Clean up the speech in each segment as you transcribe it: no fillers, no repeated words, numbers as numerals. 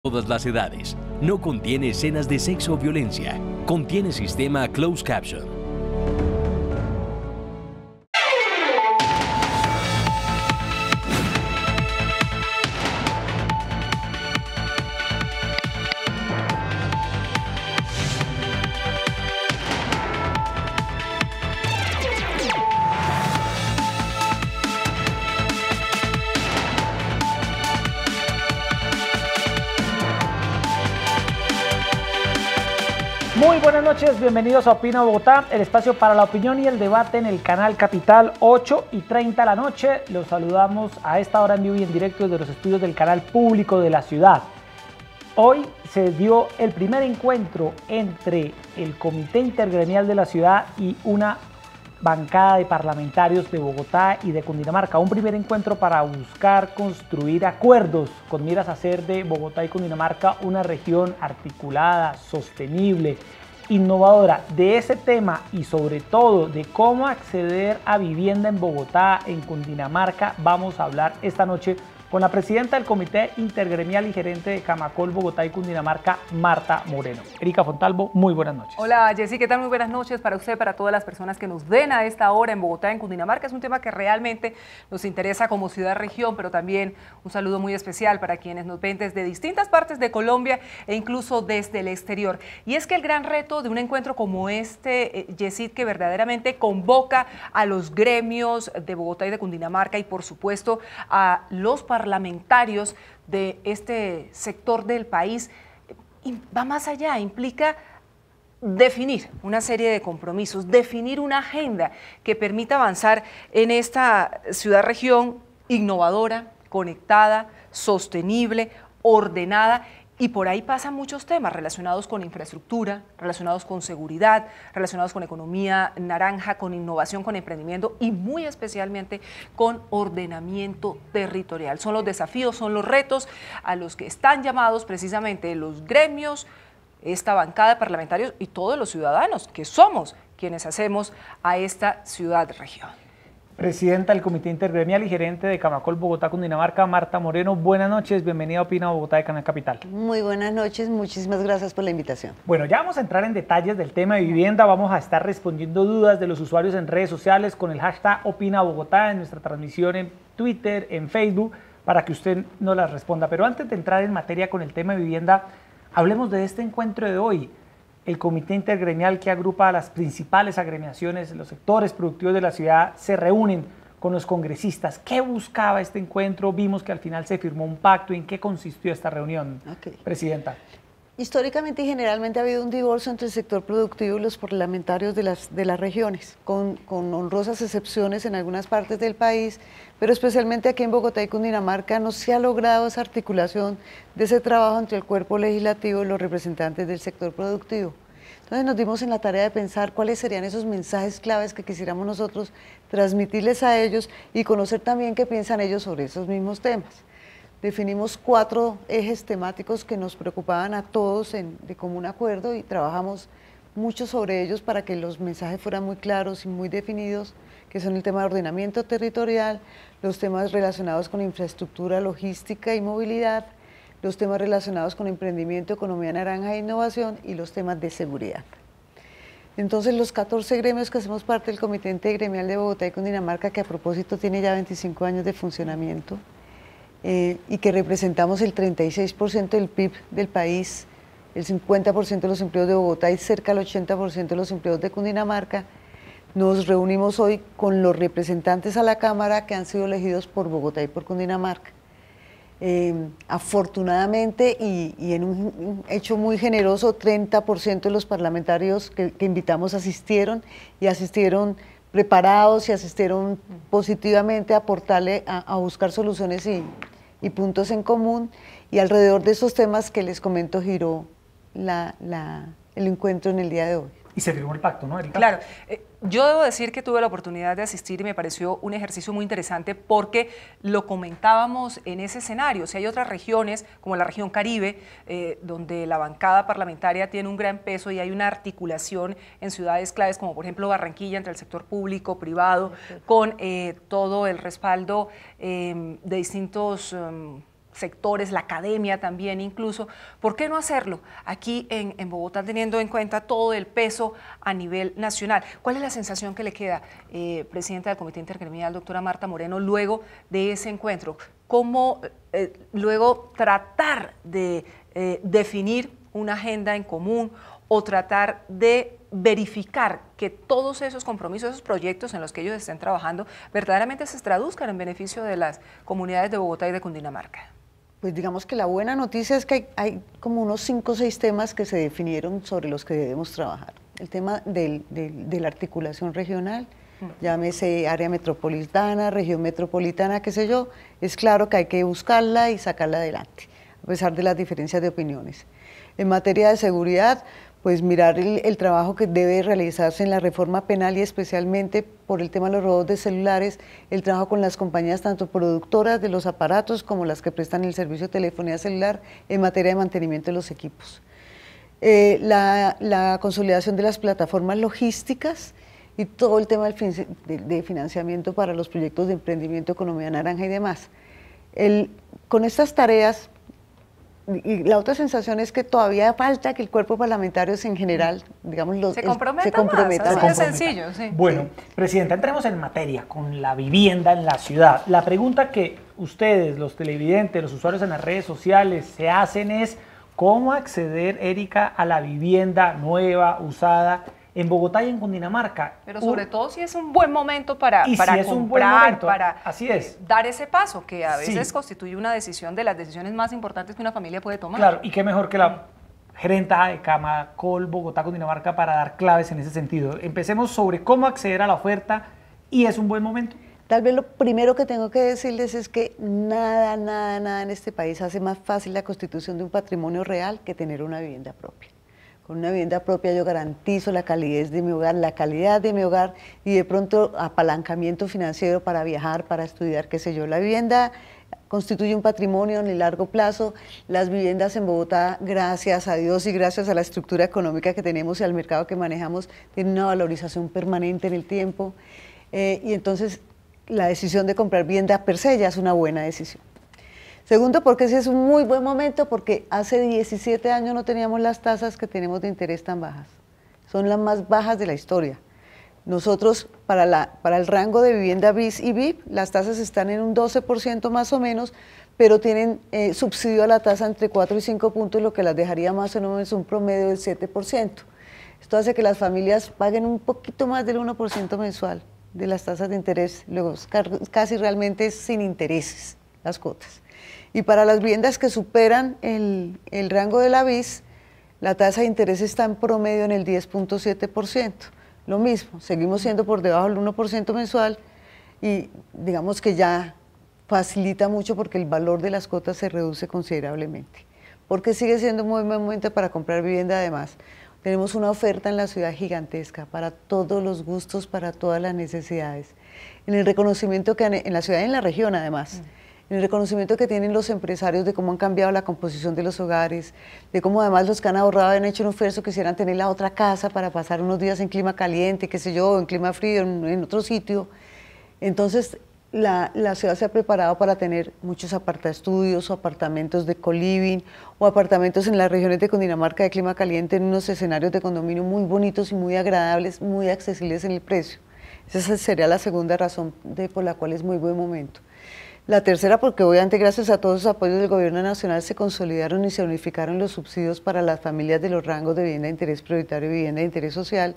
Todas las edades. No contiene escenas de sexo o violencia. Contiene sistema Closed Caption. Muy buenas noches, bienvenidos a Opina Bogotá, el espacio para la opinión y el debate en el canal Capital, 8:30 de la noche. Los saludamos a esta hora en vivo y en directo desde los estudios del canal público de la ciudad. Hoy se dio el primer encuentro entre el Comité Intergremial de la ciudad y una bancada de parlamentarios de Bogotá y de Cundinamarca. Un primer encuentro para buscar construir acuerdos con miras a hacer de Bogotá y Cundinamarca una región articulada, sostenible, innovadora. De ese tema y sobre todo de cómo acceder a vivienda en Bogotá, en Cundinamarca, vamos a hablar esta noche con la presidenta del Comité Intergremial y gerente de Camacol Bogotá y Cundinamarca, Marta Moreno. Erika Fontalvo, muy buenas noches. Hola Jessy, ¿qué tal? Muy buenas noches para usted, para todas las personas que nos ven a esta hora en Bogotá, en Cundinamarca. Es un tema que realmente nos interesa como ciudad-región, pero también un saludo muy especial para quienes nos ven desde distintas partes de Colombia e incluso desde el exterior. Y es que el gran reto de un encuentro como este, Jessy, que verdaderamente convoca a los gremios de Bogotá y de Cundinamarca y por supuesto a los parlamentarios de este sector del país, va más allá, implica definir una serie de compromisos, definir una agenda que permita avanzar en esta ciudad-región innovadora, conectada, sostenible, ordenada. Y por ahí pasan muchos temas relacionados con infraestructura, relacionados con seguridad, relacionados con economía naranja, con innovación, con emprendimiento y muy especialmente con ordenamiento territorial. Son los desafíos, son los retos a los que están llamados precisamente los gremios, esta bancada de parlamentarios y todos los ciudadanos que somos quienes hacemos a esta ciudad-región. Presidenta del Comité Intergremial y gerente de Camacol Bogotá Cundinamarca, Marta Moreno, buenas noches, bienvenida a Opina Bogotá de Canal Capital. Muy buenas noches, muchísimas gracias por la invitación. Bueno, ya vamos a entrar en detalles del tema de vivienda, vamos a estar respondiendo dudas de los usuarios en redes sociales con el hashtag Opina Bogotá en nuestra transmisión en Twitter, en Facebook, para que usted nos las responda. Pero antes de entrar en materia con el tema de vivienda, hablemos de este encuentro de hoy. El Comité Intergremial, que agrupa a las principales agremiaciones, los sectores productivos de la ciudad, se reúnen con los congresistas. ¿Qué buscaba este encuentro? Vimos que al final se firmó un pacto. ¿En qué consistió esta reunión, Presidenta? Históricamente y generalmente ha habido un divorcio entre el sector productivo y los parlamentarios de las regiones, con honrosas excepciones en algunas partes del país, pero especialmente aquí en Bogotá y Cundinamarca no se ha logrado esa articulación de ese trabajo entre el cuerpo legislativo y los representantes del sector productivo. Entonces nos dimos en la tarea de pensar cuáles serían esos mensajes claves que quisiéramos nosotros transmitirles a ellos y conocer también qué piensan ellos sobre esos mismos temas. Definimos 4 ejes temáticos que nos preocupaban a todos de común acuerdo y trabajamos mucho sobre ellos para que los mensajes fueran muy claros y muy definidos, que son el tema de ordenamiento territorial, los temas relacionados con infraestructura, logística y movilidad, los temas relacionados con emprendimiento, economía naranja e innovación y los temas de seguridad. Entonces los 14 gremios que hacemos parte del Comité Intergremial de Bogotá y Cundinamarca, que a propósito tiene ya 25 años de funcionamiento, y que representamos el 36% del PIB del país, el 50% de los empleos de Bogotá y cerca del 80% de los empleos de Cundinamarca, nos reunimos hoy con los representantes a la Cámara que han sido elegidos por Bogotá y por Cundinamarca. Afortunadamente y en un hecho muy generoso, 30% de los parlamentarios que invitamos asistieron y asistieron preparados y asistieron positivamente a aportarle a buscar soluciones y puntos en común, y alrededor de esos temas que les comento giró el encuentro en el día de hoy. Y se firmó el pacto, ¿no, Erika? Claro. Yo debo decir que tuve la oportunidad de asistir y me pareció un ejercicio muy interesante porque lo comentábamos en ese escenario. Si hay otras regiones, como la región Caribe, donde la bancada parlamentaria tiene un gran peso y hay una articulación en ciudades claves, como por ejemplo Barranquilla, entre el sector público, privado, con todo el respaldo de distintos sectores, la academia también incluso. ¿Por qué no hacerlo aquí en Bogotá, teniendo en cuenta todo el peso a nivel nacional? ¿Cuál es la sensación que le queda, presidenta del Comité Intergremial, doctora Marta Moreno, luego de ese encuentro? ¿Cómo luego tratar de definir una agenda en común o tratar de verificar que todos esos compromisos, esos proyectos en los que ellos estén trabajando, verdaderamente se traduzcan en beneficio de las comunidades de Bogotá y de Cundinamarca? Pues digamos que la buena noticia es que hay como unos 5 o 6 temas que se definieron sobre los que debemos trabajar. El tema de la articulación regional, llámese área metropolitana, región metropolitana, qué sé yo, es claro que hay que buscarla y sacarla adelante, a pesar de las diferencias de opiniones. En materia de seguridad, pues mirar el trabajo que debe realizarse en la reforma penal y especialmente por el tema de los robos de celulares, el trabajo con las compañías tanto productoras de los aparatos como las que prestan el servicio de telefonía celular en materia de mantenimiento de los equipos. La consolidación de las plataformas logísticas y todo el tema de financiamiento para los proyectos de emprendimiento, economía naranja y demás. Con estas tareas, y la otra sensación es que todavía falta que el cuerpo parlamentario en general, digamos, se comprometa más, así de sencillo. Sí. Bueno, Presidenta, entremos en materia con la vivienda en la ciudad. La pregunta que ustedes, los televidentes, los usuarios en las redes sociales se hacen es ¿cómo acceder, Erika, a la vivienda nueva, usada, en Bogotá y en Cundinamarca? Pero sobre todo si es un buen momento para comprar, para así es, dar ese paso, que a veces constituye una decisión de las decisiones más importantes que una familia puede tomar. Claro, y qué mejor que la gerenta de Camacol Bogotá Cundinamarca para dar claves en ese sentido. Empecemos sobre cómo acceder a la oferta y es un buen momento. Tal vez lo primero que tengo que decirles es que nada en este país hace más fácil la constitución de un patrimonio real que tener una vivienda propia. Con una vivienda propia yo garantizo la calidez de mi hogar, la calidad de mi hogar y de pronto apalancamiento financiero para viajar, para estudiar, qué sé yo. La vivienda constituye un patrimonio en el largo plazo. Las viviendas en Bogotá, gracias a Dios y gracias a la estructura económica que tenemos y al mercado que manejamos, tienen una valorización permanente en el tiempo. Y entonces la decisión de comprar vivienda per se ya es una buena decisión. Segundo, porque ese es un muy buen momento, porque hace 17 años no teníamos las tasas que tenemos de interés tan bajas. Son las más bajas de la historia. Nosotros, para el rango de vivienda BIS y VIP, las tasas están en un 12% más o menos, pero tienen subsidio a la tasa entre 4 y 5 puntos, lo que las dejaría más o menos un promedio del 7%. Esto hace que las familias paguen un poquito más del 1% mensual de las tasas de interés, luego casi realmente sin intereses las cuotas. Y para las viviendas que superan el rango de la BIS, la tasa de interés está en promedio en el 10.7%. Lo mismo, seguimos siendo por debajo del 1% mensual y digamos que ya facilita mucho porque el valor de las cuotas se reduce considerablemente. Porque sigue siendo un muy buen momento para comprar vivienda además. Tenemos una oferta en la ciudad gigantesca para todos los gustos, para todas las necesidades. En el reconocimiento que en la ciudad y en la región además. En el reconocimiento que tienen los empresarios de cómo han cambiado la composición de los hogares, de cómo además los que han ahorrado han hecho un esfuerzo, quisieran tener la otra casa para pasar unos días en clima caliente, qué sé yo, en clima frío, en otro sitio. Entonces, la ciudad se ha preparado para tener muchos apartaestudios o apartamentos de co-living o apartamentos en las regiones de Cundinamarca de clima caliente en unos escenarios de condominio muy bonitos y muy agradables, muy accesibles en el precio. Esa sería la segunda razón por la cual es muy buen momento. La tercera, porque obviamente gracias a todos los apoyos del gobierno nacional se consolidaron y se unificaron los subsidios para las familias de los rangos de vivienda de interés prioritario y vivienda de interés social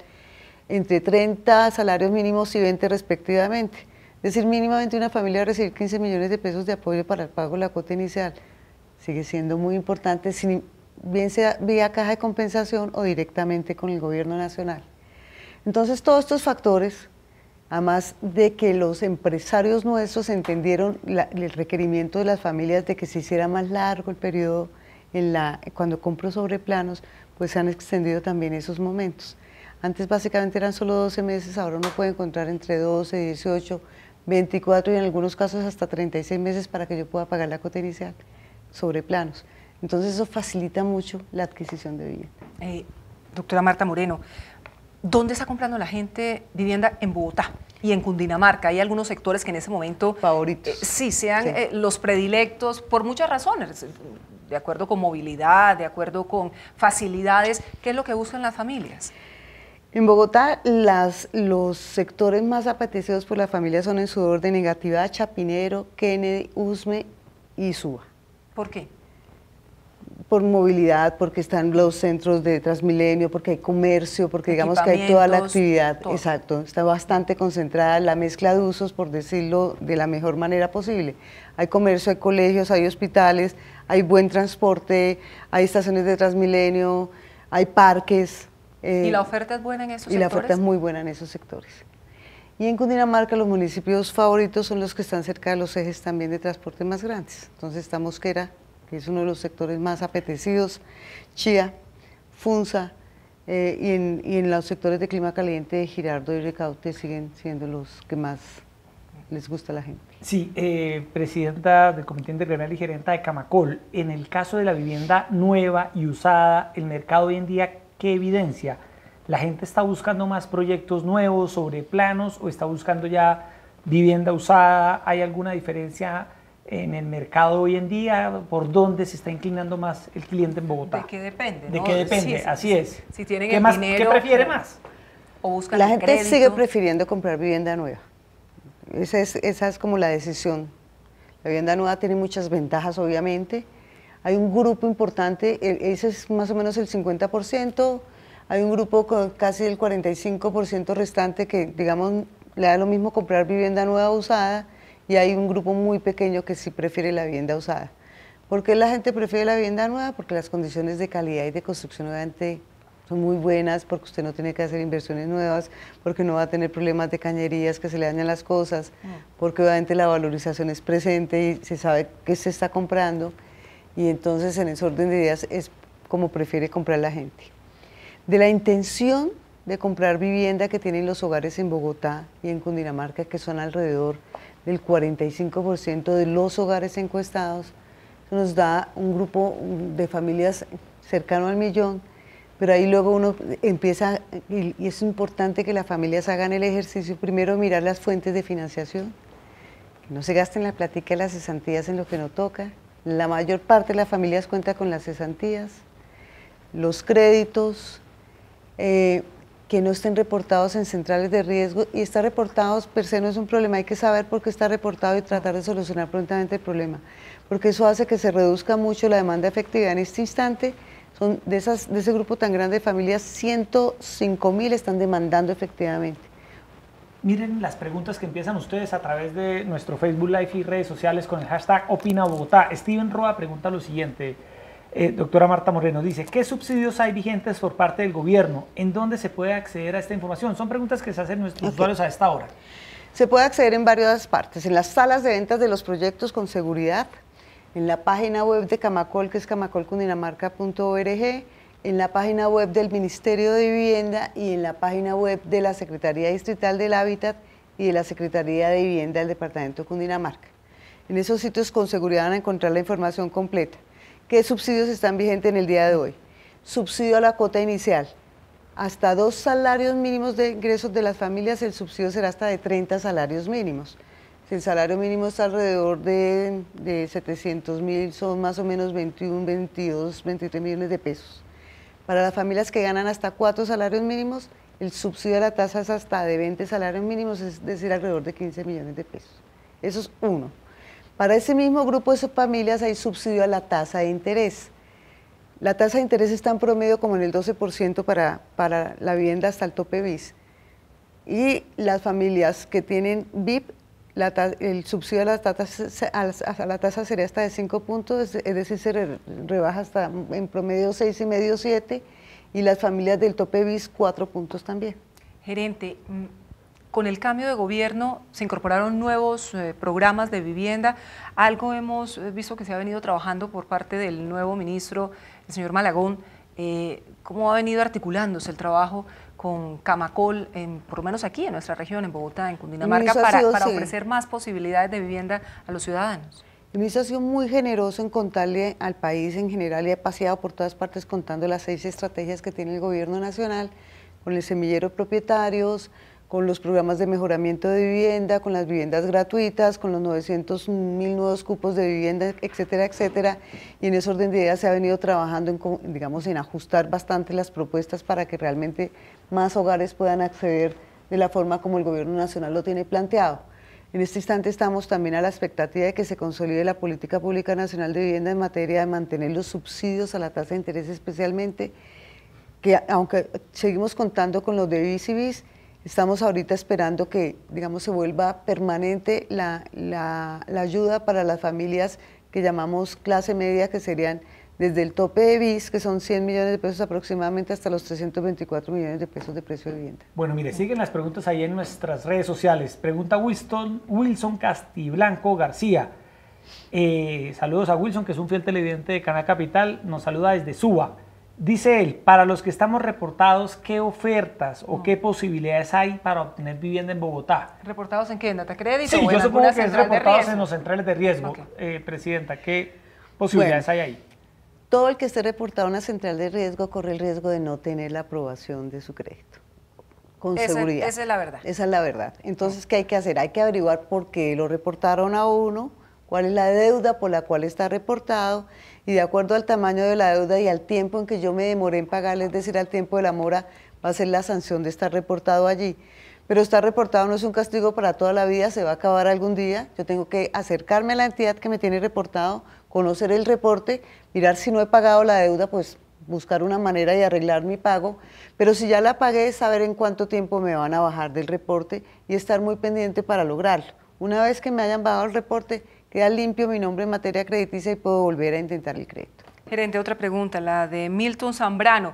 entre 30 salarios mínimos y 20 respectivamente. Es decir, mínimamente una familia va a recibir 15 millones de pesos de apoyo para el pago de la cuota inicial. Sigue siendo muy importante, bien sea vía caja de compensación o directamente con el gobierno nacional. Entonces todos estos factores, además de que los empresarios nuestros entendieron el requerimiento de las familias de que se hiciera más largo el periodo cuando compro sobre planos, pues se han extendido también esos momentos. Antes básicamente eran solo 12 meses, ahora uno puede encontrar entre 12, 18, 24 y en algunos casos hasta 36 meses para que yo pueda pagar la cuota inicial sobre planos. Entonces eso facilita mucho la adquisición de vivienda. Doctora Marta Moreno, ¿dónde está comprando la gente vivienda en Bogotá? y en Cundinamarca hay algunos sectores que en ese momento favoritos. Sí, sean los predilectos por muchas razones, de acuerdo con movilidad, de acuerdo con facilidades. ¿Qué es lo que buscan las familias? En Bogotá, los sectores más apetecidos por la familia son en su orden Engativá, Chapinero, Kennedy, Usme y Suba. ¿Por qué? Por movilidad, porque están los centros de Transmilenio, porque hay comercio, porque digamos que hay toda la actividad, todo. Exacto, está bastante concentrada la mezcla de usos, por decirlo de la mejor manera posible. Hay comercio, hay colegios, hay hospitales, hay buen transporte, hay estaciones de Transmilenio, hay parques. ¿Y la oferta es buena en esos sectores? Y la oferta es muy buena en esos sectores. Y en Cundinamarca los municipios favoritos son los que están cerca de los ejes también de transporte más grandes. Entonces está Mosquera, que es uno de los sectores más apetecidos, Chía, Funza, y en los sectores de clima caliente, Girardot y Ricaurte siguen siendo los que más les gusta a la gente. Sí, presidenta del Comité Intergremial y gerenta de Camacol, en el caso de la vivienda nueva y usada, el mercado hoy en día, ¿qué evidencia? ¿La gente está buscando más proyectos nuevos sobre planos o está buscando ya vivienda usada? ¿Hay alguna diferencia en el mercado hoy en día? ¿Por dónde se está inclinando más el cliente en Bogotá? ¿De qué depende? ¿De ¿no? qué depende? Sí, así es. Si tienen ¿Qué el más, dinero, ¿qué prefiere más? O buscan La el gente crédito. sigue prefiriendo comprar vivienda nueva. Esa es como la decisión. La vivienda nueva tiene muchas ventajas, obviamente. Hay un grupo importante, ese es más o menos el 50%, hay un grupo con casi el 45% restante que, digamos, le da lo mismo comprar vivienda nueva o usada, y hay un grupo muy pequeño que sí prefiere la vivienda usada. ¿Por qué la gente prefiere la vivienda nueva? Porque las condiciones de calidad y de construcción obviamente son muy buenas, porque usted no tiene que hacer inversiones nuevas, porque no va a tener problemas de cañerías que se le dañan las cosas, porque obviamente la valorización es presente y se sabe qué se está comprando, y entonces en ese orden de ideas es como prefiere comprar la gente. De la intención de comprar vivienda que tienen los hogares en Bogotá y en Cundinamarca, que son alrededor del 45% de los hogares encuestados, nos da un grupo de familias cercano al 1.000.000, pero ahí luego uno empieza, y es importante que las familias hagan el ejercicio, primero mirar las fuentes de financiación, que no se gasten la plática de las cesantías en lo que no toca. La mayor parte de las familias cuenta con las cesantías, los créditos, que no estén reportados en centrales de riesgo, y estar reportados per se no es un problema, hay que saber por qué está reportado y tratar de solucionar prontamente el problema, porque eso hace que se reduzca mucho la demanda efectiva. En este instante, son de ese grupo tan grande de familias, 105.000 están demandando efectivamente. Miren las preguntas que empiezan ustedes a través de nuestro Facebook Live y redes sociales con el hashtag Opina Bogotá. Steven Roa pregunta lo siguiente, doctora Marta Moreno, dice, ¿qué subsidios hay vigentes por parte del gobierno? ¿En dónde se puede acceder a esta información? Son preguntas que se hacen nuestros usuarios a esta hora. Se puede acceder en varias partes, en las salas de ventas de los proyectos con seguridad, en la página web de Camacol, que es camacolcundinamarca.org, en la página web del Ministerio de Vivienda y en la página web de la Secretaría Distrital del Hábitat y de la Secretaría de Vivienda del Departamento de Cundinamarca. En esos sitios con seguridad van a encontrar la información completa. ¿Qué subsidios están vigentes en el día de hoy? Subsidio a la cuota inicial. Hasta 2 salarios mínimos de ingresos de las familias, el subsidio será hasta de 30 salarios mínimos. Si el salario mínimo está alrededor de 700.000, son más o menos 21, 22, 23 millones de pesos. Para las familias que ganan hasta 4 salarios mínimos, el subsidio a la tasa es hasta de 20 salarios mínimos, es decir, alrededor de 15 millones de pesos. Eso es uno. Para ese mismo grupo de familias hay subsidio a la tasa de interés. La tasa de interés está en promedio como en el 12% para la vivienda hasta el tope BIS. Y las familias que tienen BIP, el subsidio a la tasa sería hasta de 5 puntos, es decir, se rebaja hasta en promedio 6,5, 7, y las familias del tope BIS 4 puntos también. Gerente, con el cambio de gobierno se incorporaron nuevos programas de vivienda. Algo hemos visto que se ha venido trabajando por parte del nuevo ministro, el señor Malagón. ¿Cómo ha venido articulándose el trabajo con Camacol, por lo menos aquí en nuestra región, en Bogotá, en Cundinamarca, para ofrecer más posibilidades de vivienda a los ciudadanos? El ministro ha sido muy generoso en contarle al país en general y ha paseado por todas partes contando las 6 estrategias que tiene el gobierno nacional, con el semillero de propietarios, con los programas de mejoramiento de vivienda, con las viviendas gratuitas, con los 900.000 nuevos cupos de vivienda, etcétera, etcétera. Y en ese orden de ideas se ha venido trabajando en ajustar bastante las propuestas para que realmente más hogares puedan acceder de la forma como el Gobierno Nacional lo tiene planteado. En este instante estamos también a la expectativa de que se consolide la Política Pública Nacional de Vivienda en materia de mantener los subsidios a la tasa de interés especialmente, que aunque seguimos contando con los de BIS y BIS, estamos ahorita esperando que, digamos, se vuelva permanente la ayuda para las familias que llamamos clase media, que serían desde el tope de BIS, que son 100 millones de pesos aproximadamente, hasta los 324 millones de pesos de precio de vivienda. Bueno, mire, siguen las preguntas ahí en nuestras redes sociales. Pregunta Wilson Castiblanco García. Saludos a Wilson, que es un fiel televidente de Canal Capital, nos saluda desde Suba. Dice él, para los que estamos reportados, ¿qué ofertas o qué posibilidades hay para obtener vivienda en Bogotá? ¿Reportados en qué? ¿En Datacrédito? Sí, o yo en supongo alguna que es central de reportados riesgo? en los centrales de riesgo. Okay. Presidenta, ¿qué posibilidades hay ahí? Todo el que esté reportado a una central de riesgo corre el riesgo de no tener la aprobación de su crédito, con seguridad. Esa es la verdad. Esa es la verdad. Entonces, ¿qué hay que hacer? Hay que averiguar por qué lo reportaron a uno, cuál es la deuda por la cual está reportado, y de acuerdo al tamaño de la deuda y al tiempo en que yo me demoré en pagarle, es decir, al tiempo de la mora, va a ser la sanción de estar reportado allí. Pero estar reportado no es un castigo para toda la vida, se va a acabar algún día. Yo tengo que acercarme a la entidad que me tiene reportado, conocer el reporte, mirar si no he pagado la deuda, pues buscar una manera de arreglar mi pago, pero si ya la pagué, saber en cuánto tiempo me van a bajar del reporte y estar muy pendiente para lograrlo. Una vez que me hayan bajado el reporte, queda limpio mi nombre en materia crediticia y puedo volver a intentar el crédito. Gerente, otra pregunta, la de Milton Zambrano.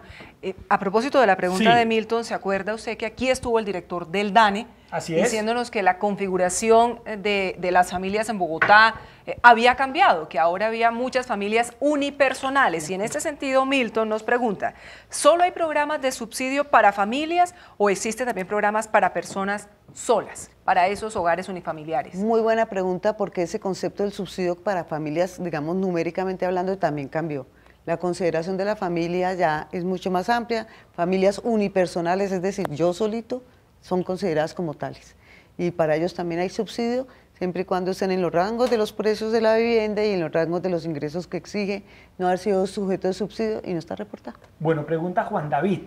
A propósito de la pregunta de Milton, ¿se acuerda usted que aquí estuvo el director del DANE? Así es. Diciéndonos que la configuración de las familias en Bogotá había cambiado, que ahora había muchas familias unipersonales. Y en este sentido, Milton nos pregunta, ¿solo hay programas de subsidio para familias o existen también programas para personas solas, para esos hogares unifamiliares? Muy buena pregunta, porque ese concepto del subsidio para familias, digamos numéricamente hablando, también cambió. La consideración de la familia ya es mucho más amplia. Familias unipersonales, es decir, yo solito, son consideradas como tales. Y para ellos también hay subsidio, siempre y cuando estén en los rangos de los precios de la vivienda y en los rangos de los ingresos que exige no haber sido sujeto de subsidio y no está reportado. Bueno, pregunta Juan David,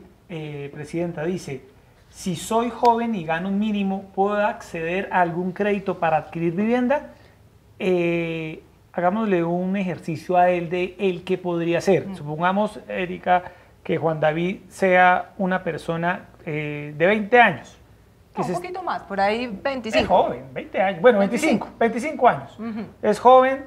presidenta, dice, si soy joven y gano un mínimo, ¿puedo acceder a algún crédito para adquirir vivienda? Hagámosle un ejercicio a él de el que podría ser. Supongamos, Erika, que Juan David sea una persona de 20 años. No, un poquito más, por ahí 25. Es joven, 20 años, bueno, 25 años. Es joven,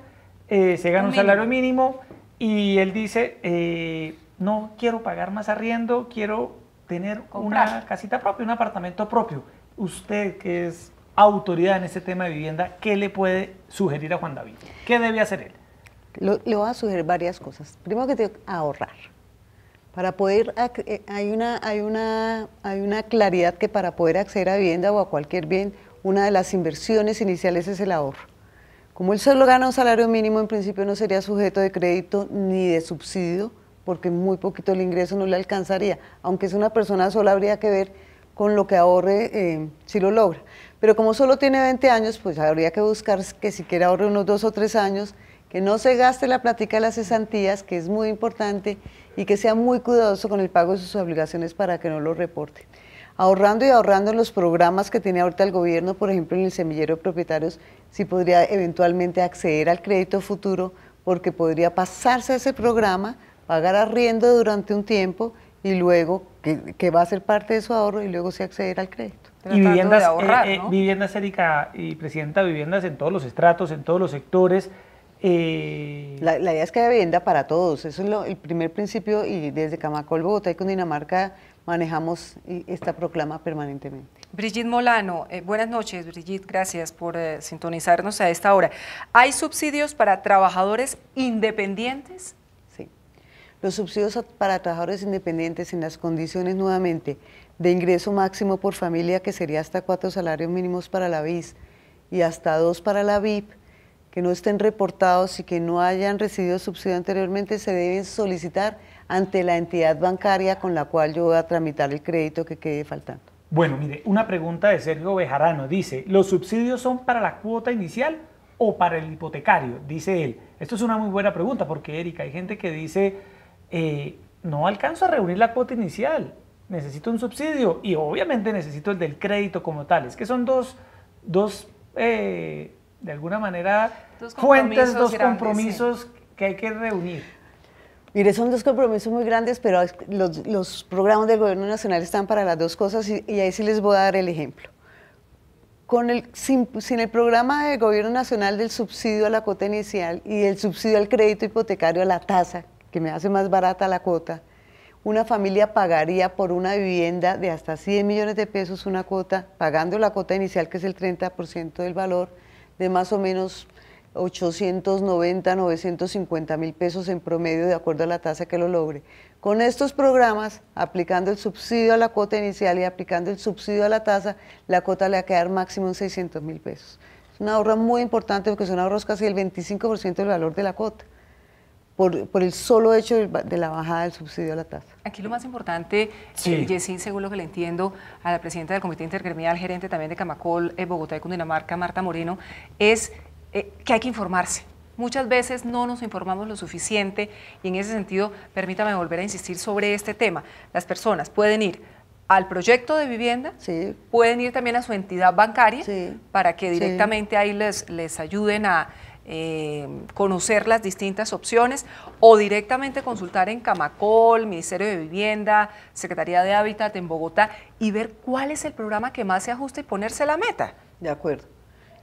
se gana un salario mínimo y él dice, no quiero pagar más arriendo, quiero tener una casita propia, un apartamento propio. Usted, que es autoridad en este tema de vivienda, ¿qué le puede sugerir a Juan David? ¿Qué debe hacer él? Le voy a sugerir varias cosas. Primero que tengo que ahorrar. Para poder, hay una claridad que para poder acceder a vivienda o a cualquier bien, una de las inversiones iniciales es el ahorro. Como él solo gana un salario mínimo, en principio no sería sujeto de crédito ni de subsidio, porque muy poquito el ingreso no le alcanzaría. Aunque es una persona sola, habría que ver con lo que ahorre si lo logra. Pero como solo tiene 20 años, pues habría que buscar que si quiere ahorre unos 2 o 3 años, que no se gaste la plática de las cesantías, que es muy importante, y que sea muy cuidadoso con el pago de sus obligaciones para que no lo reporte. Ahorrando y ahorrando en los programas que tiene ahorita el gobierno, por ejemplo en el semillero de propietarios, sí podría eventualmente acceder al crédito futuro, porque podría pasarse a ese programa, pagar arriendo durante un tiempo y luego, que va a ser parte de su ahorro, y luego sí acceder al crédito. Y viviendas, ahorrar, ¿no? Viviendas, Erika y presidenta, viviendas en todos los estratos, en todos los sectores. La idea es que haya vivienda para todos, eso es el primer principio, y desde Camacol, Bogotá y Cundinamarca manejamos esta proclama permanentemente. Brigitte Molano, buenas noches, Brigitte, gracias por sintonizarnos a esta hora. ¿Hay subsidios para trabajadores independientes? Sí, los subsidios para trabajadores independientes en las condiciones nuevamente de ingreso máximo por familia, que sería hasta 4 salarios mínimos para la BIS y hasta 2 para la VIP, que no estén reportados y que no hayan recibido subsidio anteriormente, se deben solicitar ante la entidad bancaria con la cual yo voy a tramitar el crédito que quede faltando. Bueno, mire, una pregunta de Sergio Bejarano. Dice, ¿los subsidios son para la cuota inicial o para el hipotecario? Dice él. Esto es una muy buena pregunta porque, Erika, hay gente que dice, no alcanzo a reunir la cuota inicial, necesito un subsidio y obviamente necesito el del crédito como tal. Es que son dos de alguna manera, fuentes, dos compromisos que hay que reunir. Mire, son dos compromisos muy grandes, pero los programas del Gobierno Nacional están para las dos cosas y ahí sí les voy a dar el ejemplo. Sin el programa del Gobierno Nacional del subsidio a la cuota inicial y el subsidio al crédito hipotecario a la tasa, que me hace más barata la cuota, una familia pagaría por una vivienda de hasta 100 millones de pesos una cuota, pagando la cuota inicial, que es el 30% del valor, de más o menos 890, 950 mil pesos en promedio, de acuerdo a la tasa que lo logre. Con estos programas, aplicando el subsidio a la cuota inicial y aplicando el subsidio a la tasa, la cuota le va a quedar máximo en 600 mil pesos. Es un ahorro muy importante porque son ahorros casi del 25% del valor de la cuota, por el solo hecho de la bajada del subsidio a la tasa. Aquí lo más importante, Jessy, según lo que le entiendo a la presidenta del Comité Intergremial, gerente también de Camacol, Bogotá y Cundinamarca, Marta Moreno, es que hay que informarse. Muchas veces no nos informamos lo suficiente y en ese sentido, permítame volver a insistir sobre este tema. Las personas pueden ir al proyecto de vivienda, pueden ir también a su entidad bancaria para que directamente ahí les ayuden a conocer las distintas opciones o directamente consultar en Camacol, Ministerio de Vivienda, Secretaría de Hábitat en Bogotá y ver cuál es el programa que más se ajusta y ponerse la meta. De acuerdo.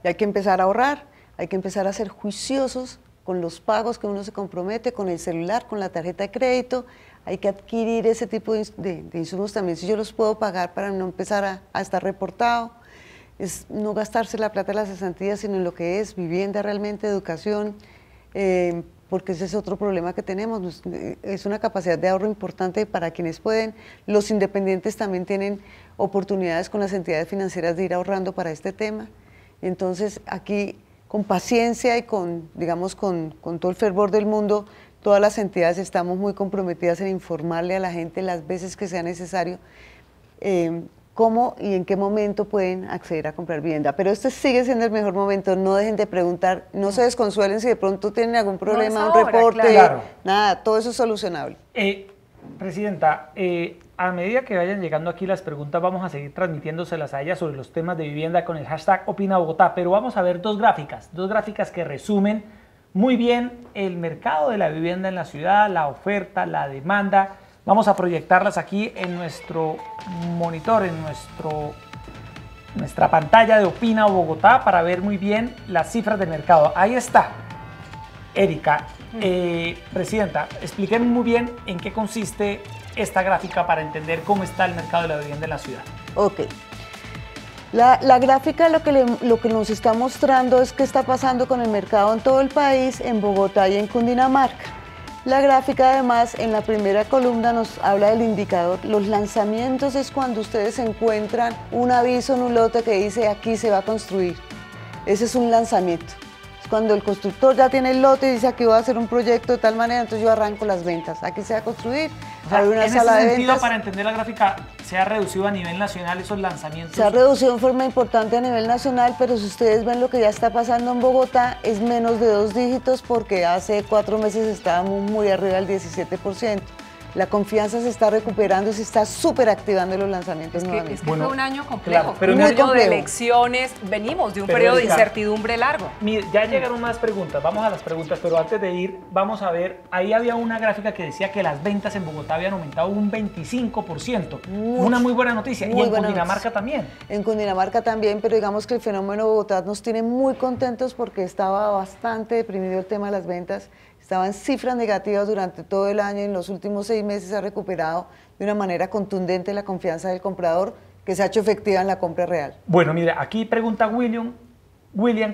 Y hay que empezar a ahorrar. Hay que empezar a ser juiciosos con los pagos que uno se compromete, con el celular, con la tarjeta de crédito. Hay que adquirir ese tipo de insumos también, si yo los puedo pagar para no empezar a estar reportado. Es no gastarse la plata de las cesantías, sino en lo que es vivienda realmente, educación, porque ese es otro problema que tenemos. Es una capacidad de ahorro importante para quienes pueden. Los independientes también tienen oportunidades con las entidades financieras de ir ahorrando para este tema. Entonces, aquí, con paciencia y con todo el fervor del mundo, todas las entidades estamos muy comprometidas en informarle a la gente las veces que sea necesario cómo y en qué momento pueden acceder a comprar vivienda. Pero este sigue siendo el mejor momento, no dejen de preguntar, no se desconsuelen si de pronto tienen algún problema, un reporte, nada, todo eso es solucionable. Presidenta, a medida que vayan llegando aquí las preguntas, vamos a seguir transmitiéndoselas a ella sobre los temas de vivienda con el hashtag Opina Bogotá, pero vamos a ver dos gráficas que resumen muy bien el mercado de la vivienda en la ciudad, la oferta, la demanda. Vamos a proyectarlas aquí en nuestro monitor, en nuestra pantalla de Opina Bogotá para ver muy bien las cifras del mercado. Ahí está. Erika, presidenta, explíquenme muy bien en qué consiste esta gráfica para entender cómo está el mercado de la vivienda en la ciudad. Ok. La gráfica lo que nos está mostrando es qué está pasando con el mercado en todo el país, en Bogotá y en Cundinamarca. La gráfica además en la primera columna nos habla del indicador. Los lanzamientos es cuando ustedes encuentran un aviso en un lote que dice aquí se va a construir. Ese es un lanzamiento. Es cuando el constructor ya tiene el lote y dice aquí voy a hacer un proyecto de tal manera, entonces yo arranco las ventas. Aquí se va a construir. O sea, en ese sentido, para entender la gráfica, ¿se ha reducido a nivel nacional esos lanzamientos? Se ha reducido en forma importante a nivel nacional, pero si ustedes ven lo que ya está pasando en Bogotá, es menos de 2 dígitos porque hace 4 meses estábamos muy arriba del 17%. La confianza se está recuperando y se está súper activando los lanzamientos nuevamente. Es que fue un año complejo, claro, pero un año de elecciones, venimos de un periodo de incertidumbre largo. Mire, ya llegaron más preguntas, vamos a las preguntas, pero antes de ir, vamos a ver, ahí había una gráfica que decía que las ventas en Bogotá habían aumentado un 25%, una muy buena noticia, y en Cundinamarca también. En Cundinamarca también, pero digamos que el fenómeno Bogotá nos tiene muy contentos porque estaba bastante deprimido el tema de las ventas. Estaba en cifras negativas durante todo el año y en los últimos 6 meses se ha recuperado de una manera contundente la confianza del comprador que se ha hecho efectiva en la compra real. Bueno, mire, aquí pregunta William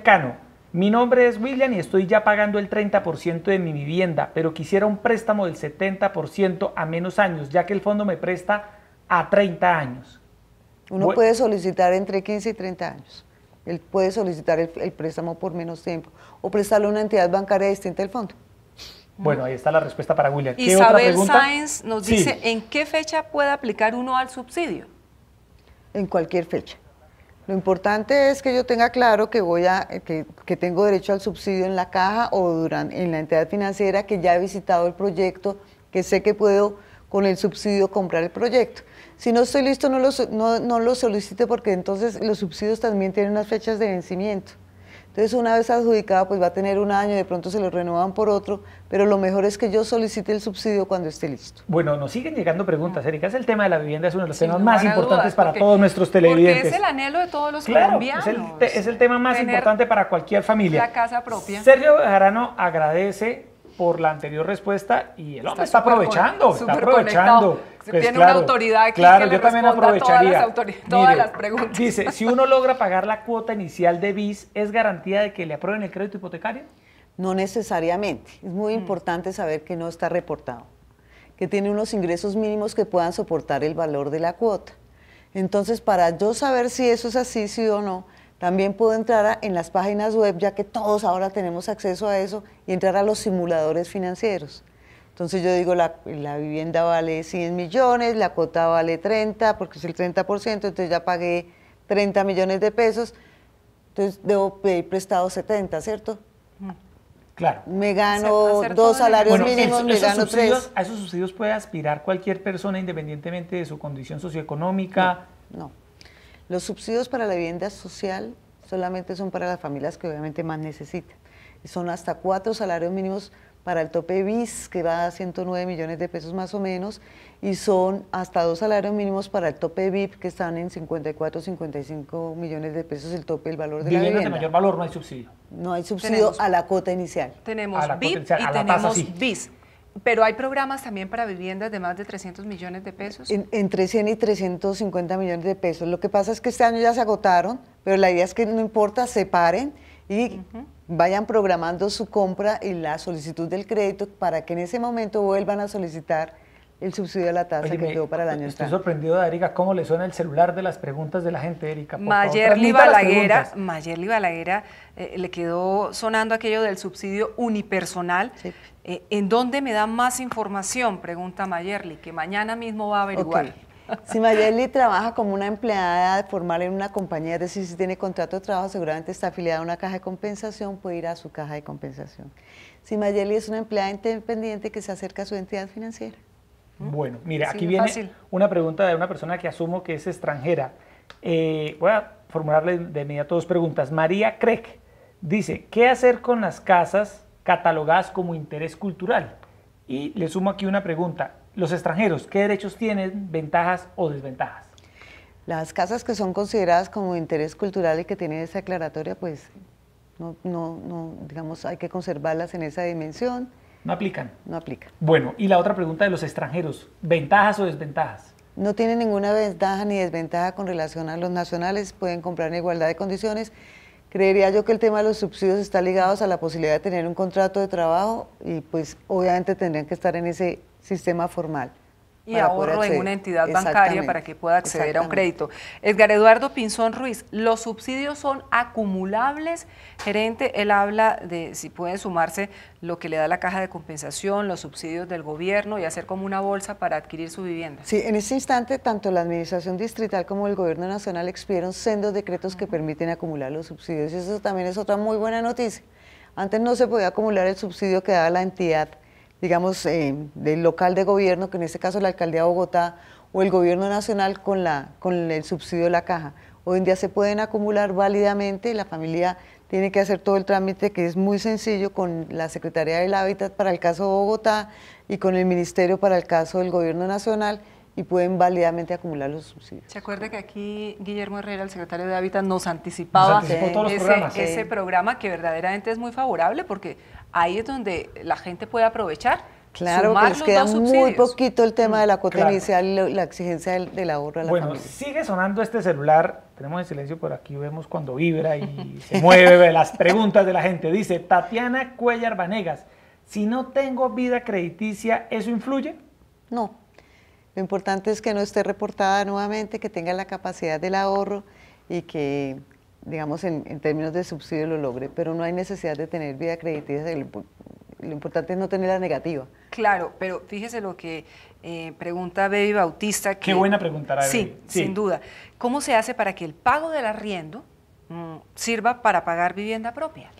Cano. Mi nombre es William y estoy ya pagando el 30% de mi vivienda, pero quisiera un préstamo del 70% a menos años, ya que el fondo me presta a 30 años. Uno puede solicitar entre 15 y 30 años. Él puede solicitar el préstamo por menos tiempo o prestarle a una entidad bancaria distinta del fondo. Bueno, ahí está la respuesta para William. Isabel Sáenz nos dice, ¿en qué fecha puede aplicar uno al subsidio? En cualquier fecha. Lo importante es que yo tenga claro que que tengo derecho al subsidio en la caja o en la entidad financiera, que ya he visitado el proyecto, que sé que puedo con el subsidio comprar el proyecto. Si no estoy listo, no lo solicite, porque entonces los subsidios también tienen unas fechas de vencimiento. Entonces, una vez adjudicado, pues va a tener un año, de pronto se lo renuevan por otro, pero lo mejor es que yo solicite el subsidio cuando esté listo. Bueno, nos siguen llegando preguntas, Erika. Es el tema de la vivienda, es uno de los temas más importantes para todos nuestros televidentes. Porque es el anhelo de todos los claro, colombianos. Es el tema más importante para cualquier familia. La casa propia. Sergio Bejarano agradece por la anterior respuesta y el hombre está aprovechando, Pues tiene una autoridad aquí claro, que le yo también aprovecharía aprovecharía. todas las preguntas. Dice, si uno logra pagar la cuota inicial de BIS, ¿es garantía de que le aprueben el crédito hipotecario? No necesariamente. Es muy importante saber que no está reportado, que tiene unos ingresos mínimos que puedan soportar el valor de la cuota. Entonces, para yo saber si eso es así, sí o no, también puedo entrar en las páginas web, ya que todos ahora tenemos acceso a eso, y entrar a los simuladores financieros. Entonces yo digo, la vivienda vale 100 millones, la cuota vale 30, porque es el 30%, entonces ya pagué 30 millones de pesos, entonces debo pedir prestado 70, ¿cierto? Claro. Me gano 2 salarios mínimos, me gano 3. ¿A esos subsidios puede aspirar cualquier persona independientemente de su condición socioeconómica? No. Los subsidios para la vivienda social solamente son para las familias que obviamente más necesitan. Son hasta 4 salarios mínimos para el tope BIS, que va a 109 millones de pesos más o menos, y son hasta 2 salarios mínimos para el tope VIP, que están en 54, 55 millones de pesos el tope, el valor de la vivienda. De mayor valor no hay subsidio. No hay subsidio a la cuota inicial. Tenemos VIP y tenemos BIS. Pero hay programas también para viviendas de más de 300 millones de pesos. Entre 100 y 350 millones de pesos. Lo que pasa es que este año ya se agotaron, pero la idea es que no importa, se paren y vayan programando su compra y la solicitud del crédito para que en ese momento vuelvan a solicitar el subsidio de la tasa que quedó para el año entrante. Estoy sorprendido de Erika, ¿cómo le suena el celular de las preguntas de la gente, Erika? Mayerly Balaguera le quedó sonando aquello del subsidio unipersonal. Sí. ¿En dónde me da más información? Pregunta Mayerly, que mañana mismo va a averiguar. Okay. Si Mayerly trabaja como una empleada formal en una compañía, es decir, si tiene contrato de trabajo, seguramente está afiliada a una caja de compensación, puede ir a su caja de compensación. Si Mayerly es una empleada independiente, que se acerca a su entidad financiera. Bueno, mire, aquí viene una pregunta de una persona que asumo que es extranjera. Voy a formularle de inmediato 2 preguntas. María Craig dice, ¿qué hacer con las casas catalogadas como interés cultural? Y le sumo aquí una pregunta. Los extranjeros, ¿qué derechos tienen, ventajas o desventajas? Las casas que son consideradas como interés cultural y que tienen esa aclaratoria, pues digamos, hay que conservarlas en esa dimensión. ¿No aplican? No aplican. Bueno, y la otra pregunta de los extranjeros, ¿ventajas o desventajas? No tienen ninguna ventaja ni desventaja con relación a los nacionales, pueden comprar en igualdad de condiciones. Creería yo que el tema de los subsidios está ligado a la posibilidad de tener un contrato de trabajo y pues obviamente tendrían que estar en ese sistema formal. Y ahorro en una entidad bancaria para que pueda acceder a un crédito. Edgar Eduardo Pinzón Ruiz, ¿los subsidios son acumulables? Gerente, él habla de si pueden sumarse lo que le da la caja de compensación, los subsidios del gobierno y hacer como una bolsa para adquirir su vivienda. Sí, en este instante tanto la Administración Distrital como el Gobierno Nacional expidieron sendos decretos que permiten acumular los subsidios. Y eso también es otra muy buena noticia. Antes no se podía acumular el subsidio que daba la entidad, digamos, del local de gobierno, que en este caso la Alcaldía de Bogotá o el Gobierno Nacional con el subsidio de la caja. Hoy en día se pueden acumular válidamente, la familia tiene que hacer todo el trámite que es muy sencillo con la Secretaría del Hábitat para el caso de Bogotá y con el Ministerio para el caso del Gobierno Nacional y pueden válidamente acumular los subsidios. ¿Se acuerda que aquí Guillermo Herrera, el secretario de Hábitat, nos anticipaba ese programa que verdaderamente es muy favorable porque ahí es donde la gente puede aprovechar. Claro, que les queda muy poquito el tema de la cuota inicial y la exigencia del ahorro a la familia. Sigue sonando este celular, tenemos en silencio por aquí, vemos cuando vibra y se mueve las preguntas de la gente. Dice Tatiana Cuellar Vanegas, si no tengo vida crediticia, ¿eso influye? No, lo importante es que no esté reportada nuevamente, que tenga la capacidad del ahorro y que, digamos, en términos de subsidio lo logre, pero no hay necesidad de tener vida crediticia. lo importante es no tener la negativa. Claro, pero fíjese lo que pregunta Baby Bautista. Qué buena pregunta, Baby. Sí, sin duda. ¿Cómo se hace para que el pago del arriendo sirva para pagar vivienda propia?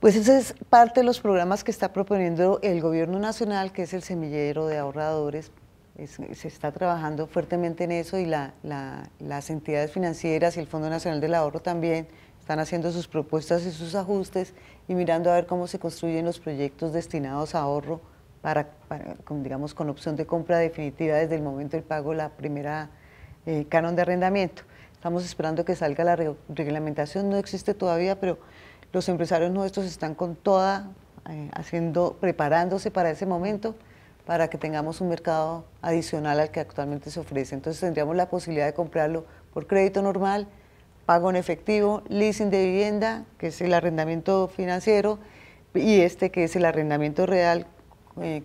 Pues ese es parte de los programas que está proponiendo el gobierno nacional, que es el semillero de ahorradores. Se está trabajando fuertemente en eso y las entidades financieras y el Fondo Nacional del Ahorro también están haciendo sus propuestas y sus ajustes y mirando a ver cómo se construyen los proyectos destinados a ahorro digamos, con opción de compra definitiva desde el momento del pago la primera canon de arrendamiento. Estamos esperando que salga la reglamentación, no existe todavía, pero los empresarios nuestros están con toda, preparándose para ese momento, para que tengamos un mercado adicional al que actualmente se ofrece. Entonces tendríamos la posibilidad de comprarlo por crédito normal, pago en efectivo, leasing de vivienda, que es el arrendamiento financiero, y que es el arrendamiento real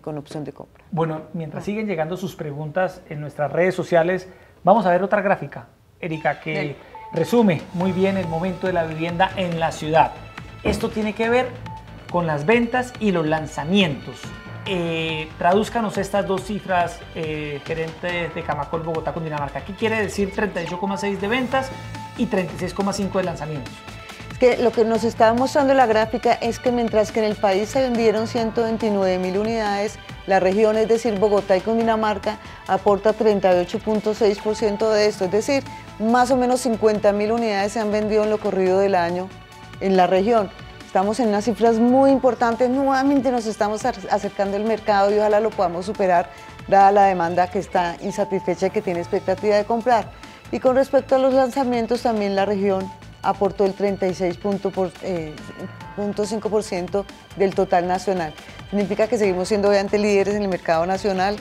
con opción de compra. Bueno, mientras siguen llegando sus preguntas en nuestras redes sociales, vamos a ver otra gráfica, Erika, que resume muy bien el momento de la vivienda en la ciudad. Esto tiene que ver con las ventas y los lanzamientos. Tradúzcanos estas dos cifras, gerente de Camacol Bogotá, Cundinamarca. ¿Qué quiere decir 38,6 de ventas y 36,5 de lanzamientos? Es que lo que nos está mostrando la gráfica es que mientras que en el país se vendieron 129.000 unidades, la región, es decir, Bogotá y Cundinamarca, aporta 38,6% de esto, es decir, más o menos 50.000 unidades se han vendido en lo corrido del año en la región. Estamos en unas cifras muy importantes, nuevamente nos estamos acercando al mercado y ojalá lo podamos superar, dada la demanda que está insatisfecha y que tiene expectativa de comprar. Y con respecto a los lanzamientos, también la región aportó el 36,5% del total nacional. Significa que seguimos siendo obviamente líderes en el mercado nacional.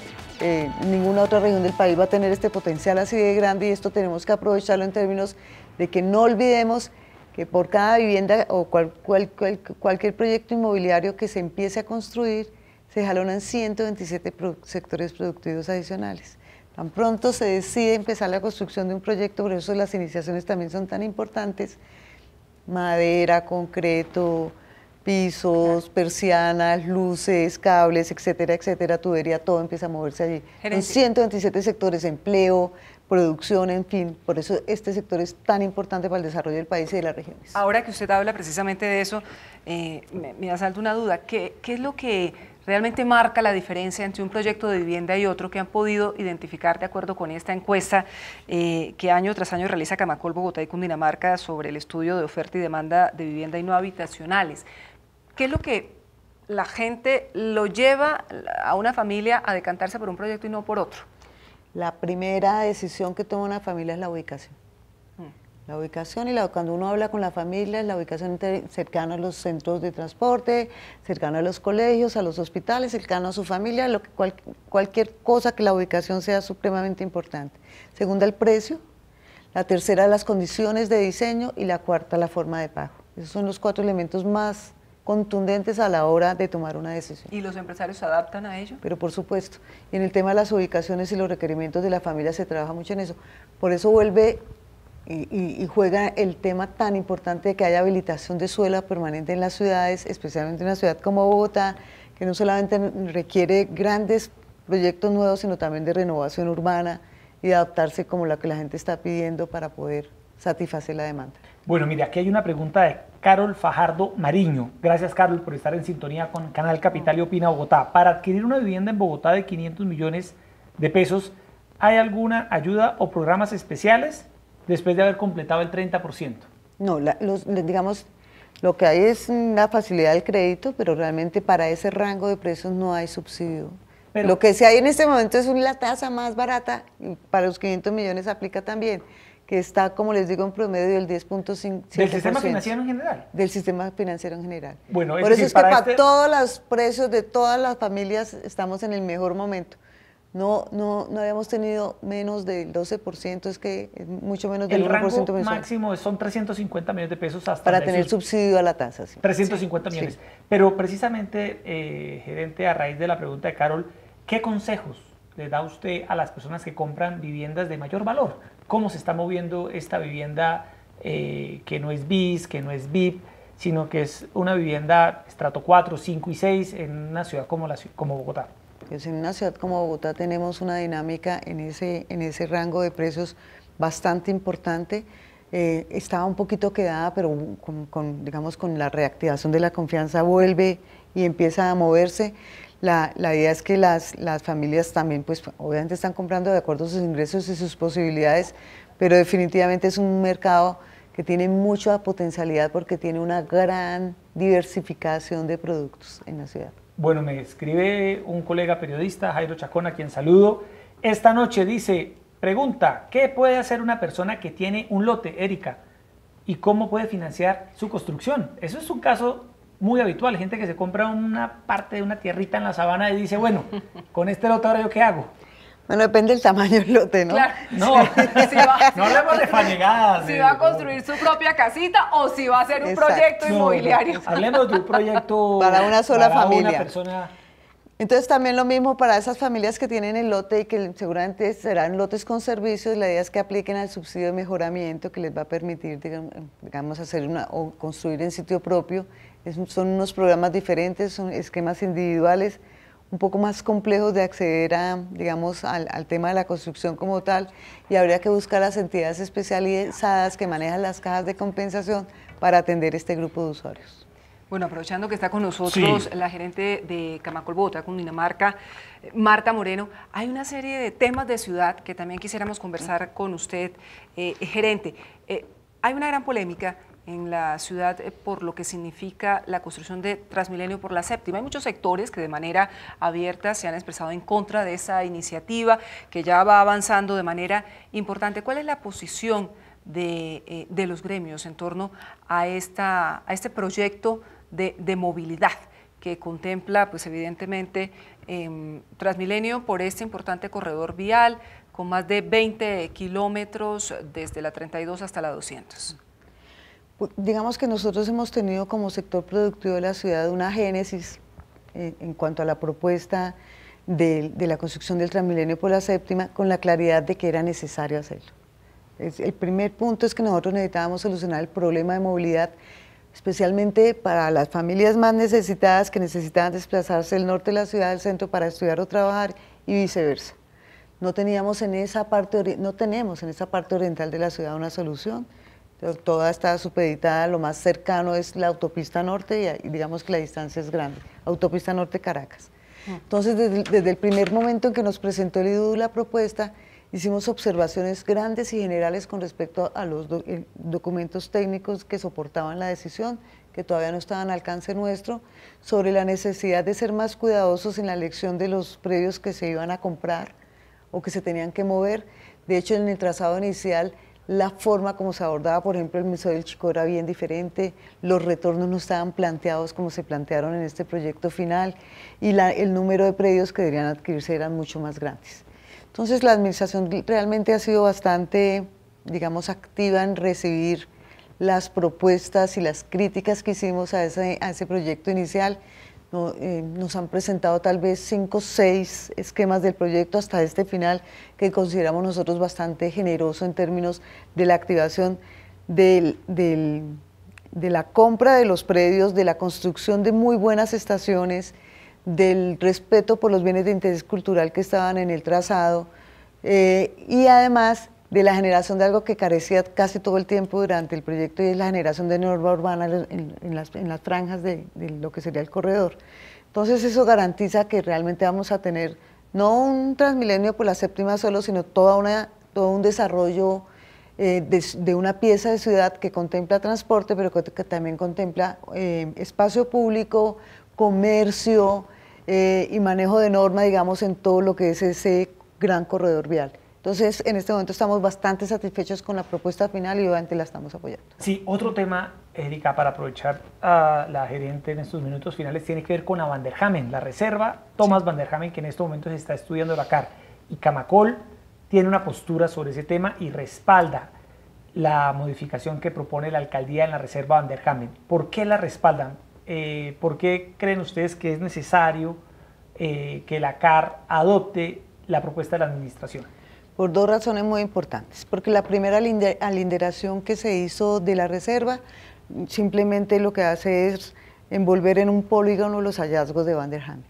Ninguna otra región del país va a tener este potencial así de grande y esto tenemos que aprovecharlo en términos de que no olvidemos que por cada vivienda o cualquier proyecto inmobiliario que se empiece a construir, se jalonan 127 sectores productivos adicionales. Tan pronto se decide empezar la construcción de un proyecto, por eso las iniciaciones también son tan importantes, madera, concreto, pisos, persianas, luces, cables, etcétera, etcétera, tubería, todo empieza a moverse allí. Son 127 sectores, empleo, producción, en fin, por eso este sector es tan importante para el desarrollo del país y de las regiones. Ahora que usted habla precisamente de eso, me asalta una duda, ¿qué es lo que realmente marca la diferencia entre un proyecto de vivienda y otro que han podido identificar de acuerdo con esta encuesta que año tras año realiza Camacol Bogotá y Cundinamarca sobre el estudio de oferta y demanda de vivienda y no habitacionales? ¿Qué es lo que la gente lo lleva a una familia a decantarse por un proyecto y no por otro? La primera decisión que toma una familia es la ubicación. La ubicación y cuando uno habla con la familia, la ubicación cercana a los centros de transporte, cercana a los colegios, a los hospitales, cercano a su familia, cualquier cosa que la ubicación sea supremamente importante. Segunda, el precio. La tercera, las condiciones de diseño y la cuarta, la forma de pago. Esos son los 4 elementos más contundentes a la hora de tomar una decisión. ¿Y los empresarios se adaptan a ello? Pero por supuesto. Y en el tema de las ubicaciones y los requerimientos de la familia se trabaja mucho en eso. Por eso vuelve y juega el tema tan importante de que haya habilitación de suelo permanente en las ciudades, especialmente en una ciudad como Bogotá, que no solamente requiere grandes proyectos nuevos, sino también de renovación urbana y de adaptarse como la que la gente está pidiendo para poder satisfacer la demanda. Bueno, mire, aquí hay una pregunta de Carol Fajardo Mariño. Gracias, Carol, por estar en sintonía con Canal Capital y Opina Bogotá. Para adquirir una vivienda en Bogotá de 500 millones de pesos, ¿hay alguna ayuda o programas especiales después de haber completado el 30%? No, digamos, lo que hay es la facilidad del crédito, pero realmente para ese rango de precios no hay subsidio. Pero lo que sí hay en este momento es la tasa más barata, y para los 500 millones aplica también, que está, como les digo, en promedio del 10,5%. ¿Del sistema financiero en general? Del sistema financiero en general. Bueno, por eso es que para todos los precios de todas las familias estamos en el mejor momento. No habíamos tenido menos del 12%, es que es mucho menos del 1% mensual. El rango máximo son 350 millones de pesos hasta... Para tener subsidio a la tasa, sí. 350 millones. Sí. Pero precisamente, gerente, a raíz de la pregunta de Carol, ¿qué consejos le da usted a las personas que compran viviendas de mayor valor? ¿Cómo se está moviendo esta vivienda que no es BIS, que no es BIP? sino que es una vivienda estrato 4, 5 y 6 en una ciudad como Bogotá. Pues en una ciudad como Bogotá tenemos una dinámica en ese rango de precios bastante importante. Estaba un poquito quedada, pero digamos, con la reactivación de la confianza vuelve y empieza a moverse. La idea es que las familias también, pues obviamente están comprando de acuerdo a sus ingresos y sus posibilidades, pero definitivamente es un mercado que tiene mucha potencialidad porque tiene una gran diversificación de productos en la ciudad. Bueno, me escribe un colega periodista, Jairo Chacón, a quien saludo. Esta noche dice, pregunta, ¿qué puede hacer una persona que tiene un lote, Erika? ¿Y cómo puede financiar su construcción? Eso es un caso muy habitual, gente que se compra una parte de una tierrita en la sabana y dice, bueno, con este lote ahora yo qué hago. Bueno, depende del tamaño del lote, ¿no? Claro. No, no hablemos de fanegadas. Si va a construir su propia casita o si va a hacer un proyecto inmobiliario. No, hablemos de un proyecto para una sola familia. Una persona. Entonces también lo mismo para esas familias que tienen el lote y que seguramente serán lotes con servicios, la idea es que apliquen al subsidio de mejoramiento que les va a permitir, digamos, hacer o construir en sitio propio. Son unos programas diferentes, son esquemas individuales, un poco más complejos de acceder digamos, al tema de la construcción como tal, y habría que buscar las entidades especializadas que manejan las cajas de compensación para atender este grupo de usuarios. Bueno, aprovechando que está con nosotros la gerente de Camacol Bogotá, Cundinamarca, Marta Moreno, hay una serie de temas de ciudad que también quisiéramos conversar con usted, gerente. Hay una gran polémica en la ciudad por lo que significa la construcción de Transmilenio por la Séptima. Hay muchos sectores que de manera abierta se han expresado en contra de esa iniciativa que ya va avanzando de manera importante. ¿Cuál es la posición de los gremios en torno a este proyecto de movilidad que contempla, pues evidentemente, Transmilenio por este importante corredor vial con más de 20 kilómetros desde la 32 hasta la 200? Digamos que nosotros hemos tenido como sector productivo de la ciudad una génesis en cuanto a la propuesta de la construcción del Transmilenio por la Séptima, con la claridad de que era necesario hacerlo. El primer punto es que nosotros necesitábamos solucionar el problema de movilidad, especialmente para las familias más necesitadas que necesitaban desplazarse del norte de la ciudad al centro para estudiar o trabajar y viceversa. No tenemos en esa parte oriental de la ciudad una solución. Toda está supeditada, lo más cercano es la autopista norte y digamos que la distancia es grande, autopista norte Caracas. Entonces desde el primer momento en que nos presentó el IDU la propuesta, hicimos observaciones grandes y generales con respecto a los documentos técnicos que soportaban la decisión, que todavía no estaban al alcance nuestro, sobre la necesidad de ser más cuidadosos en la elección de los predios que se iban a comprar o que se tenían que mover. De hecho, en el trazado inicial, la forma como se abordaba, por ejemplo, el Museo del Chico era bien diferente, los retornos no estaban planteados como se plantearon en este proyecto final y el número de predios que deberían adquirirse eran mucho más grandes. Entonces la administración realmente ha sido bastante, digamos, activa en recibir las propuestas y las críticas que hicimos a ese proyecto inicial. Nos han presentado tal vez 5 o 6 esquemas del proyecto hasta este final que consideramos nosotros bastante generoso en términos de la activación de la compra de los predios, de la construcción de muy buenas estaciones, del respeto por los bienes de interés cultural que estaban en el trazado y además de la generación de algo que carecía casi todo el tiempo durante el proyecto, y es la generación de norma urbana en las franjas de lo que sería el corredor. Entonces eso garantiza que realmente vamos a tener no un Transmilenio por la Séptima solo, sino todo un desarrollo de una pieza de ciudad que contempla transporte, pero que también contempla espacio público, comercio y manejo de norma, digamos, en todo lo que es ese gran corredor vial. Entonces, en este momento estamos bastante satisfechos con la propuesta final y obviamente la estamos apoyando. Sí, otro tema, Erika, para aprovechar a la gerente en estos minutos finales, tiene que ver con la Van der Hamen, la reserva Thomas Van der Hamen, que en estos momentos se está estudiando la CAR. Y Camacol tiene una postura sobre ese tema y respalda la modificación que propone la alcaldía en la reserva Van der Hamen. ¿Por qué la respaldan? ¿Por qué creen ustedes que es necesario que la CAR adopte la propuesta de la administración? Por 2 razones muy importantes. Porque la primera alinderación que se hizo de la reserva simplemente lo que hace es envolver en un polígono los hallazgos de Van der Hamen,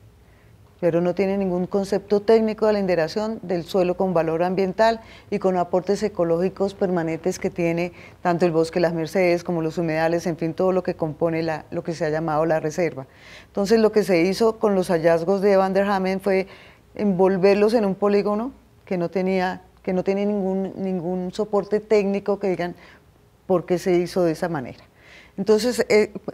pero no tiene ningún concepto técnico de la inderación del suelo con valor ambiental y con aportes ecológicos permanentes que tiene tanto el bosque Las Mercedes como los humedales, en fin, todo lo que compone lo que se ha llamado la reserva. Entonces lo que se hizo con los hallazgos de Van der Hamen fue envolverlos en un polígono que no tiene ningún soporte técnico que digan por qué se hizo de esa manera. Entonces,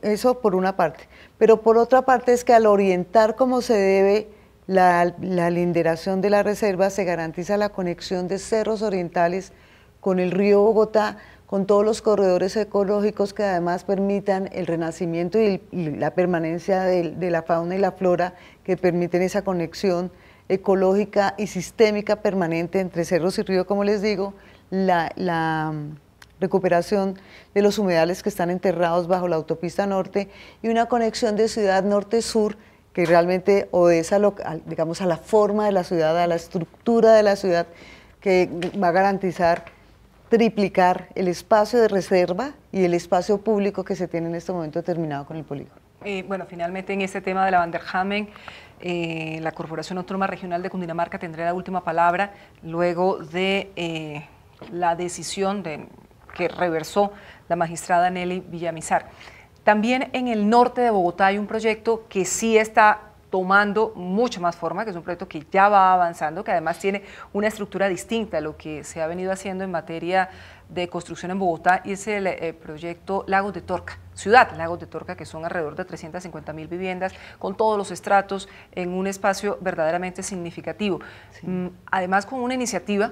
eso por una parte. Pero por otra parte es que al orientar como se debe la linderación de la reserva, se garantiza la conexión de cerros orientales con el río Bogotá, con todos los corredores ecológicos que además permitan el renacimiento y la permanencia de la fauna y la flora, que permiten esa conexión ecológica y sistémica permanente entre cerros y río, como les digo, la recuperación de los humedales que están enterrados bajo la autopista norte y una conexión de ciudad norte-sur que realmente obedece digamos, a la forma de la ciudad, a la estructura de la ciudad, que va a garantizar triplicar el espacio de reserva y el espacio público que se tiene en este momento determinado con el polígono. Bueno, finalmente en este tema de la Van der Hamen, la Corporación Autónoma Regional de Cundinamarca tendrá la última palabra luego de la decisión que reversó la magistrada Nelly Villamizar. También en el norte de Bogotá hay un proyecto que sí está tomando mucho más forma, que es un proyecto que ya va avanzando, que además tiene una estructura distinta a lo que se ha venido haciendo en materia de construcción en Bogotá, y es el proyecto Lagos de Torca, Ciudad Lagos de Torca, que son alrededor de 350.000 viviendas, con todos los estratos, en un espacio verdaderamente significativo. Sí. Además, con una iniciativa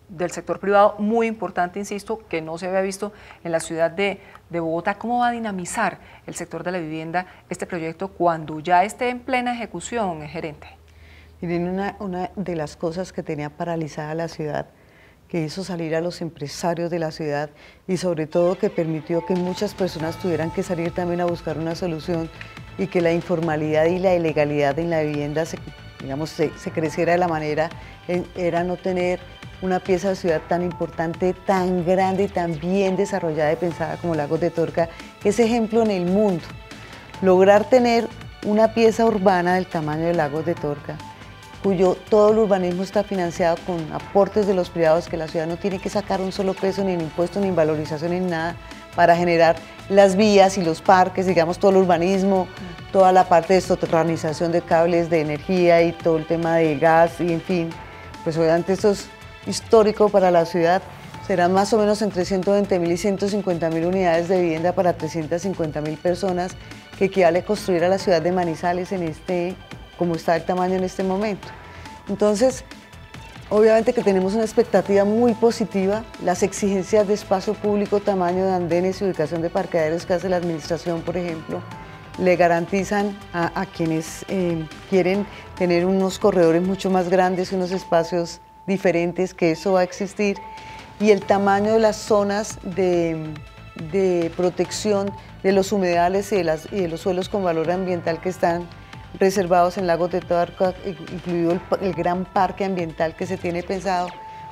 del sector privado muy importante, insisto, que no se había visto en la ciudad de Bogotá. ¿Cómo va a dinamizar el sector de la vivienda este proyecto cuando ya esté en plena ejecución, gerente? Miren, una de las cosas que tenía paralizada la ciudad, que hizo salir a los empresarios de la ciudad y sobre todo que permitió que muchas personas tuvieran que salir también a buscar una solución y que la informalidad y la ilegalidad en la vivienda se creciera de la manera, era no tener una pieza de ciudad tan importante, tan grande y tan bien desarrollada y pensada como Lagos de Torca, que es ejemplo en el mundo. Lograr tener una pieza urbana del tamaño de Lagos de Torca, cuyo todo el urbanismo está financiado con aportes de los privados, que la ciudad no tiene que sacar un solo peso ni en impuestos, ni en valorización, ni en nada, para generar las vías y los parques, digamos, todo el urbanismo, toda la parte de soterranización de cables de energía y todo el tema de gas, y en fin, pues obviamente esto es histórico para la ciudad. Serán más o menos entre 120.000 y 150.000 unidades de vivienda para 350.000 personas, que equivale a construir a la ciudad de Manizales como está el tamaño en este momento. Entonces, obviamente que tenemos una expectativa muy positiva. Las exigencias de espacio público, tamaño de andenes y ubicación de parqueaderos que hace la administración, por ejemplo, le garantizan a quienes quieren tener unos corredores mucho más grandes y unos espacios diferentes, que eso va a existir, y el tamaño de las zonas de protección de los humedales y de los suelos con valor ambiental que están reservados en Lagos de Torca, incluido el gran parque ambiental que se tiene pensado,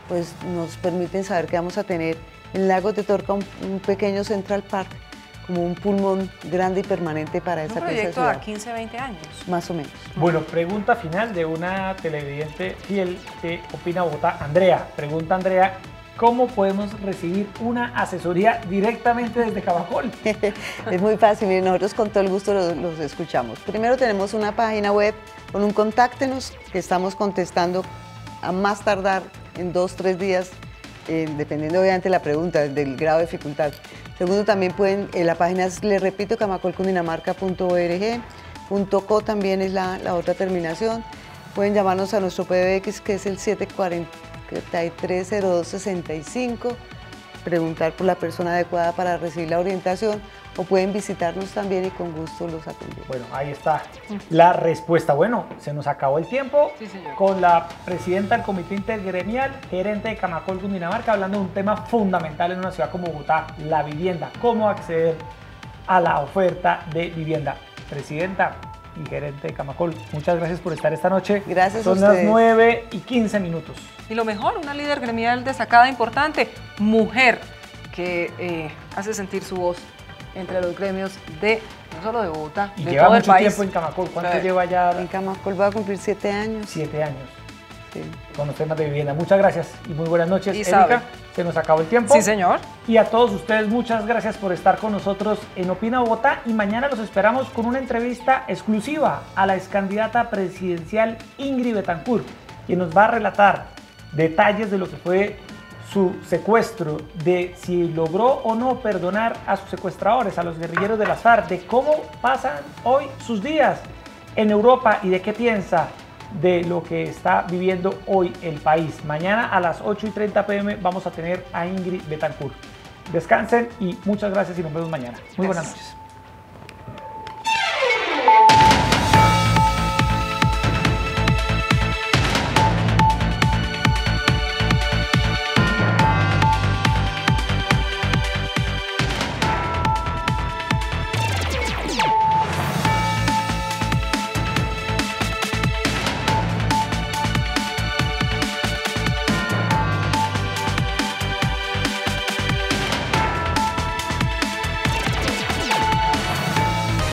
pues nos permiten saber que vamos a tener en Lagos de Torca un pequeño Central Park, como un pulmón grande y permanente para esa pieza de ciudad. Un proyecto a 15, 20 años. Más o menos. Bueno, pregunta final de una televidente fiel de Opina Bogotá. Andrea, pregunta Andrea, ¿cómo podemos recibir una asesoría directamente desde Camacol? Es muy fácil, miren, nosotros con todo el gusto los escuchamos. Primero tenemos una página web con un contáctenos, que estamos contestando a más tardar en 2-3 días, dependiendo obviamente de la pregunta, del grado de dificultad. Segundo, también pueden, la página es, les repito, camacolcundinamarca.org.co también es la otra terminación. Pueden llamarnos a nuestro PBX, que es el 743-0265, preguntar por la persona adecuada para recibir la orientación, o pueden visitarnos también y con gusto los atendemos. Bueno, ahí está la respuesta. Bueno, se nos acabó el tiempo. Sí, señor. Con la presidenta del Comité Intergremial, gerente de Camacol Cundinamarca, hablando de un tema fundamental en una ciudad como Bogotá, la vivienda, cómo acceder a la oferta de vivienda. Presidenta y gerente de Camacol, muchas gracias por estar esta noche. Gracias a Son ustedes. las 9:15. Y lo mejor, una líder gremial destacada, importante, mujer, que hace sentir su voz entre los gremios de, no solo de Bogotá, Y de lleva todo el mucho país. tiempo en Camacol. ¿Cuánto Sí. lleva ya? En Camacol va a cumplir 7 años. 7 años Sí. con los temas de vivienda. Muchas gracias y muy buenas noches, Y Erika. sabe. Se nos acabó el tiempo. Sí, señor. Y a todos ustedes, muchas gracias por estar con nosotros en Opina Bogotá. Y mañana los esperamos con una entrevista exclusiva a la excandidata presidencial Ingrid Betancourt, quien nos va a relatar detalles de lo que fue su secuestro, de si logró o no perdonar a sus secuestradores, a los guerrilleros de las FARC, de cómo pasan hoy sus días en Europa y de qué piensa de lo que está viviendo hoy el país. Mañana a las 8:30 p.m. vamos a tener a Ingrid Betancourt. Descansen y muchas gracias y nos vemos mañana. Muy buenas Gracias. noches.